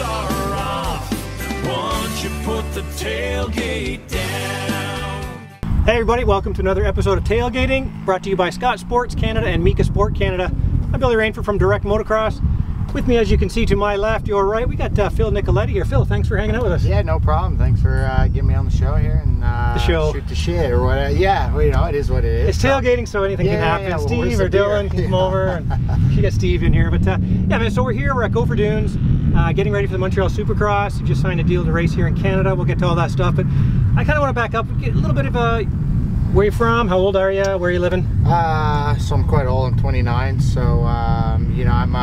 are off once you put the tailgate down. Hey everybody, welcome to another episode of Tailgating, brought to you by Scott Sports Canada and Mika Sport Canada. I'm Billy Rainford from Direct Motocross. With me, as you can see to my left, your right, we got Phil Nicoletti here. Phil, thanks for hanging out with us. Yeah, no problem. Thanks for getting me on the show here and shoot the shit or whatever. Yeah, well, you know, it is what it is. It's tailgating, so anything can happen. Yeah, well, Steve or Dylan can come over, and you got Steve in here. But yeah, man, so we're here. We're at Gopher Dunes, getting ready for the Montreal Supercross. We just signed a deal to race here in Canada. We'll get to all that stuff, but I kind of want to back up, get a little bit of a where you from, how old are you, where are you living? So I'm quite old, I'm 29, so you know, I'm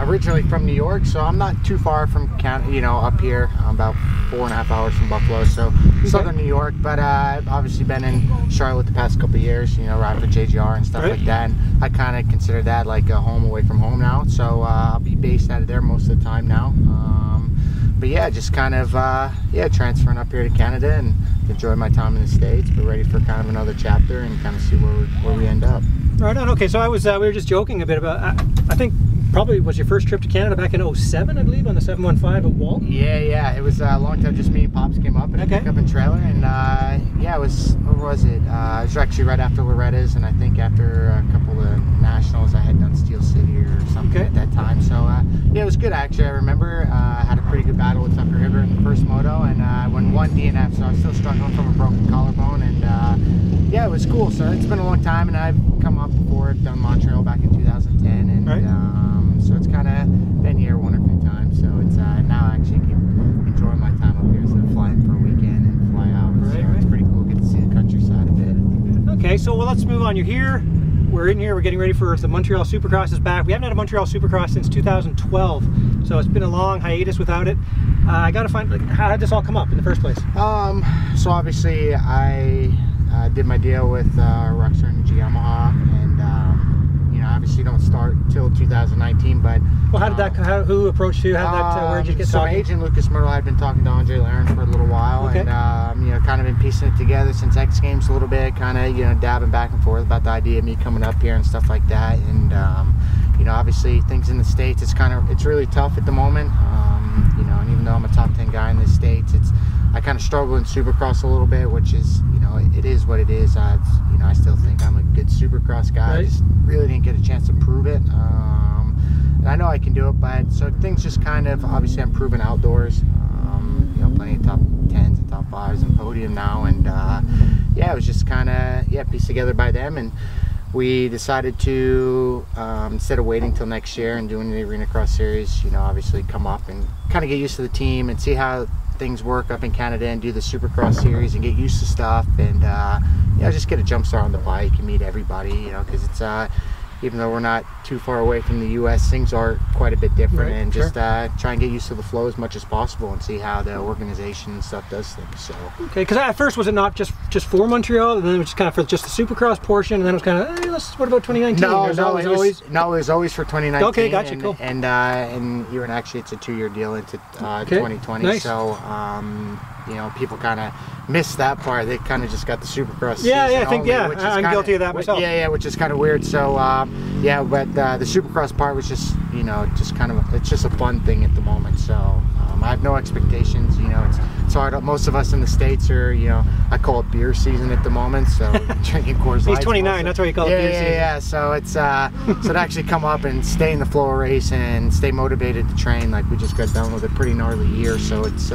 originally from New York, so I'm not too far from Canada, you know, up here. I'm about 4.5 hours from Buffalo, so southern New York, but I've obviously been in Charlotte the past couple of years, you know, riding for JGR and stuff like that, and I kind of consider that like a home away from home now, so I'll be based out of there most of the time now. But yeah, just kind of yeah, transferring up here to Canada and enjoy my time in the States, but ready for kind of another chapter and kind of see where we end up. Right on. Okay, so I was we were just joking a bit about I think probably was your first trip to Canada back in '07, I believe, on the 715 at Walt. Yeah, it was a long time. Just me and Pops came up in a pickup and trailer, and yeah, it was, where was it? It was actually right after Loretta's, and I think after a couple of nationals, I had done Steel City or something at that time. So yeah, it was good actually. I remember I had a pretty good battle with Tucker Hibbert in the first moto, and I won one DNF, so I was still struggling from a broken collarbone, and yeah, it was cool. So it's been a long time, and I've come up before. I've done Montreal back in 2010, and so it's kind of been here one or two times. So it's now I actually keep enjoying my time up here instead of flying for a weekend and fly out. So it's pretty cool. Get to see the countryside a bit. Okay, so well, let's move on. You're here. We're in here. We're getting ready for the Montreal Supercross is back. We haven't had a Montreal Supercross since 2012, so it's been a long hiatus without it. I got to find, like, how did this all come up in the first place? So obviously I did my deal with Rockstar and Yamaha, and you know, obviously don't start till 2019. But well, how did that? Who approached you? How did that? Where did you get talking? So my agent Lucas Myrtle had been talking to Andre Laren for a little while, and you know, kind of been piecing it together since X Games a little bit, kind of, you know, dabbing back and forth about the idea of me coming up here and stuff like that. And you know, obviously things in the States, it's really tough at the moment. You know, and even though I'm a top 10 guy in the States, I kind of struggle in Supercross a little bit, which is, you know, it is what it is. You know, I still think I'm a good Supercross guy. I just really didn't get a chance to prove it. And I know I can do it, but so things just kind of, obviously I'm proven outdoors. You know, plenty of top 10s and top 5s and podium now, and yeah, it was just kind of pieced together by them, and we decided to instead of waiting till next year and doing the Arena Cross Series, you know, obviously come up and kind of get used to the team and see how things work up in Canada and do the Supercross Series and get used to stuff, and you know, just get a jump start on the bike and meet everybody, you know, because it's even though we're not too far away from the US, things are quite a bit different, and just try and get used to the flow as much as possible and see how the organization and stuff does things. So okay, because at first was it not just for Montreal, and then it was just kind of for just the Supercross portion, and then it was kind of, hey, what about 2019? No, it was always for 2019. Okay, gotcha, cool. And even actually it's a 2-year deal into 2020. Nice. So you know, people kind of miss that part. They kind of just got the Supercross. I think I'm guilty of that myself. Yeah, which is kind of weird. So yeah, but the Supercross part was just, you know, just kind of, it's just a fun thing at the moment. So I have no expectations. You know, it's hard. Most of us in the States are, you know, I call it beer season at the moment. So drinking Coors Light. He's 29. That's why you call it beer season. Yeah. So it's so to actually come up and stay in the flow of race and stay motivated to train, like we just got done with a pretty gnarly year. So it's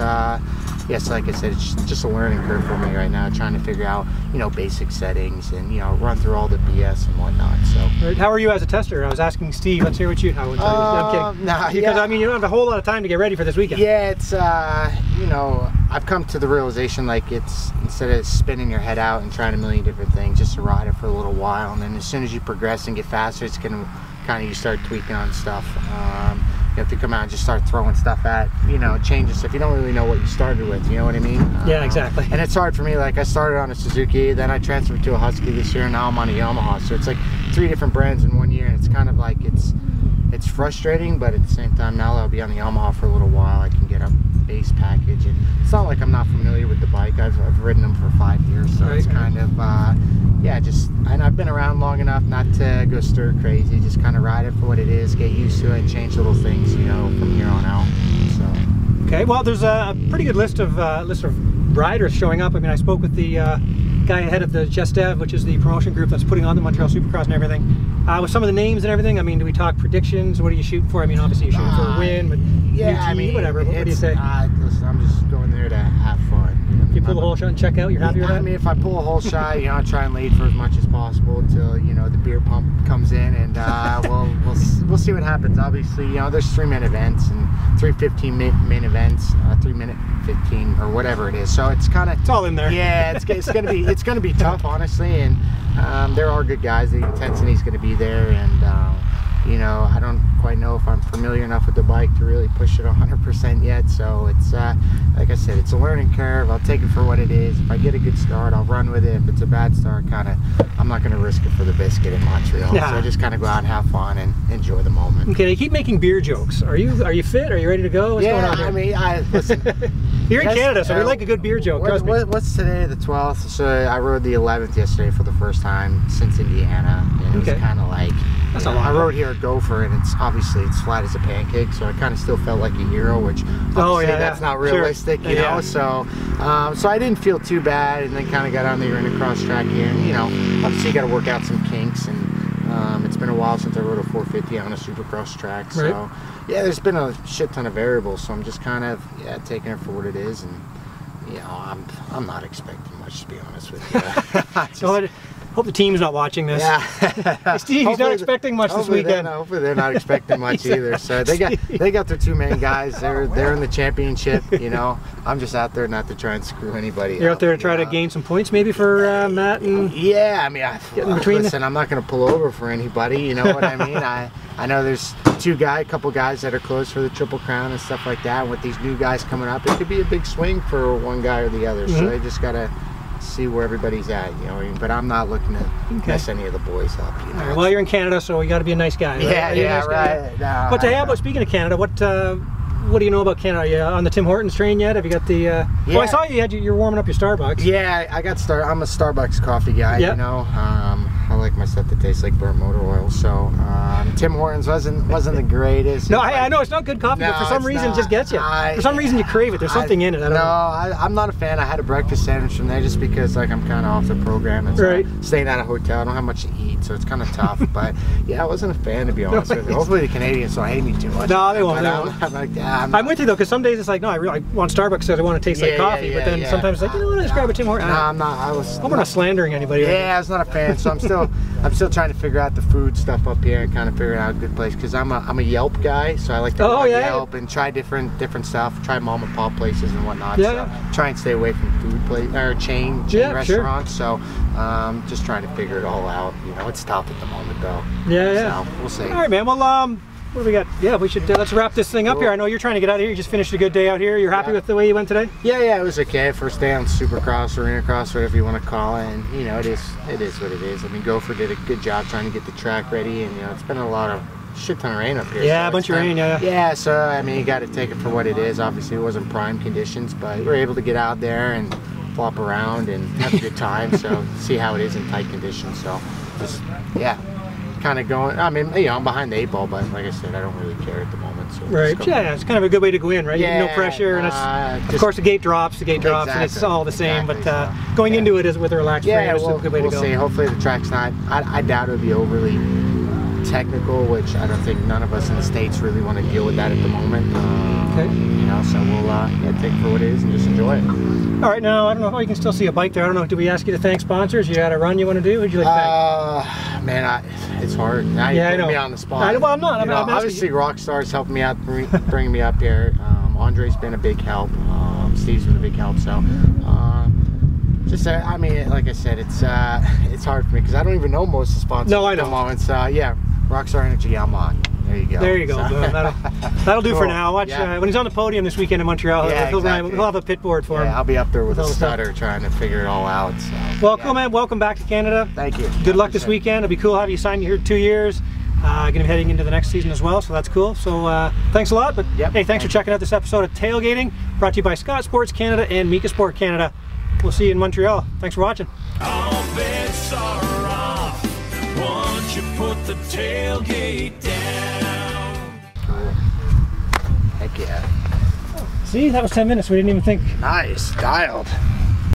yes, like I said, it's just a learning curve for me right now, trying to figure out, you know, basic settings and, you know, run through all the BS and whatnot. So how are you as a tester? I was asking Steve. Let's hear what you. I'm kidding. Nah, because I mean, you don't have a whole lot of time to get ready for this weekend. Yeah, it's you know, I've come to the realization, like, it's instead of spinning your head out and trying a million different things, just to ride it for a little while, and then as soon as you progress and get faster, it's gonna kind of, you start tweaking on stuff. You have to come out and just start throwing stuff at, you know, changes stuff. You don't really know what you started with, you know what I mean? Yeah, exactly. And it's hard for me. Like, I started on a Suzuki, then I transferred to a Husky this year, and now I'm on a Yamaha. So it's like 3 different brands in 1 year, and it's kind of like, it's frustrating, but at the same time, now that I'll be on the Yamaha for a little while, I can get a base package, and it's not like I'm not familiar with the bike. I've ridden them for 5 years, so it's kind of yeah, just, and I've been around long enough not to go stir crazy, just kind of ride it for what it is, get used to it, and change little things, you know, from here on out. So Okay, well, there's a pretty good list of riders showing up. I mean, I spoke with the guy ahead of the Just Dev, which is the promotion group that's putting on the Montreal Supercross and everything. With some of the names and everything, I mean, do we talk predictions? What are you shooting for? I mean, obviously you're shooting for a win, but yeah, I mean, whatever. What do you say? Listen, I'm just going there to have fun. If you pull the whole shot and check out, you're happy with that? I mean, if I pull a whole shot, you know, I try and lead for as much as possible until, you know, the beer pump comes in, and we'll see what happens. Obviously, you know, there's 3-minute events and 3 15-minute events, 3-minute 15 or whatever it is. So it's kind of, it's all in there. Yeah, it's gonna be tough, honestly, and there are good guys. The intensity's gonna be there, and you know, I don't quite know if I'm familiar enough with the bike to really push it 100% yet. So it's like I said, it's a learning curve. I'll take it for what it is. If I get a good start, I'll run with it. If it's a bad start, I'm not going to risk it for the biscuit in Montreal. Yeah. So I just kind of go out and have fun and enjoy the moment. Okay, you keep making beer jokes. Are you fit? Are you ready to go? What's going on here? I mean, listen. You're in Canada, so we like a good beer joke. Trust me. What's today? The 12th. So I rode the 11th yesterday for the first time since Indiana, and it was kind of like. That's a lot. I rode here at Gopher, and it's flat as a pancake, so I kind of still felt like a hero, which obviously that's not realistic, you know. So, so I didn't feel too bad, and then kind of got on the arena cross track here, and you know, obviously you got to work out some kinks, and it's been a while since I rode a 450 on a Supercross track, so yeah, there's been a shit ton of variables, so I'm just kind of taking it for what it is, and you know, I'm not expecting much, to be honest with you. Hope the team's not watching this. Yeah. Hey, Steve, he's not expecting much this weekend. Hopefully they're not expecting much either. So they got their 2 main guys. They're in the championship. You know, I'm just out there not to try and screw anybody. You're out there to try to gain some points, maybe for Matt and. Yeah, I mean, listen, I'm not going to pull over for anybody. You know what I mean? I know there's a couple guys that are close for the Triple Crown and stuff like that. And with these new guys coming up, it could be a big swing for one guy or the other. So they just gotta see where everybody's at, you know. But I'm not looking to mess any of the boys up. You know? Right, well, you're in Canada, so you got to be a nice guy. Right? Yeah, right. No, but hey, but speaking of Canada, what do you know about Canada? Are you on the Tim Hortons train yet? Have you got the? Well, I saw you're warming up your Starbucks. Yeah, I'm a Starbucks coffee guy. You know, I like my stuff that tastes like burnt motor oil. So Tim Hortons wasn't the greatest. No, I know it's not good coffee, but for some reason it just gets you. For some reason you crave it. There's something in it. I don't know. I'm not a fan. I had a breakfast sandwich from there just because like I'm kind of off the program and so staying at a hotel. I don't have much to eat, so it's kind of tough. But yeah, I wasn't a fan, to be honest with you. Hopefully the Canadians don't hate me too much. No, they won't. I'm with you though, because some days it's like, no, I want Starbucks because I want to taste like coffee. But then sometimes it's like, you know what, let's grab a Tim Hortons. No, I'm not. We're not slandering anybody. Yeah, I was not a fan. So I'm still trying to figure out the food stuff up here and kind of figure out a good place because I'm a Yelp guy, so I like to Yelp and try different stuff, try mom and pop places and whatnot. So try and stay away from chain restaurants. So just trying to figure it all out. You know, it's tough at the moment though. So we'll see. All right, man. Well, what do we got? Yeah, we should let's wrap this thing up here. I know you're trying to get out of here. You just finished a good day out here. You're happy with the way you went today? Yeah, it was okay. First day on Supercross, Arena Cross, whatever you want to call it. And you know, it is what it is. I mean, Gopher did a good job trying to get the track ready, and you know, it's been a lot of shit ton of rain up here. Yeah, so a bunch of rain. Yeah, so I mean, you got to take it for what it is. Obviously, it wasn't prime conditions, but we were able to get out there and flop around and have a good time. So see how it is in tight conditions. So just kind of going. I mean, you know, I'm behind the 8 ball, but like I said, I don't really care at the moment. So it's kind of a good way to go in, right? No pressure, and of course the gate drops, and it's all the same. But going into it is with a relaxed frame is a good way to go. We'll see. Hopefully the track's not. I doubt it'll be overly technical, which I don't think none of us in the States really want to deal with that at the moment. You know, so we'll take it for what it is and just enjoy it. All right, now I don't know how you can still see a bike there. I don't know. Do we ask you to thank sponsors? You had a run you want to do? Who'd you like to thank? Man, it's hard. Now you're putting me on the spot. Well, I'm not. I'm obviously, Rockstar's helping me out, bringing me up here. Andre's been a big help. Steve's been a big help. So, I mean, like I said, it's hard for me because I don't even know most of the sponsors at the moment. So, yeah, Rockstar Energy, I'm on. There you go. There you go. That'll do for now. Watch when he's on the podium this weekend in Montreal. He'll have a pit board for him. I'll be up there with a stutter trying to figure it all out. So, well, cool, man. Welcome back to Canada. Thank you. Good luck this weekend. It'll be cool to have you signed here 2 years. Going to be heading into the next season as well, so that's cool. So thanks a lot. But hey, thanks for checking out this episode of Tailgating, brought to you by Scott Sports Canada and Mika Sport Canada. We'll see you in Montreal. Thanks for watching. All bets are off once you put the tailgate down. Heck yeah. See, that was 10 minutes. We didn't even think. Nice, dialed.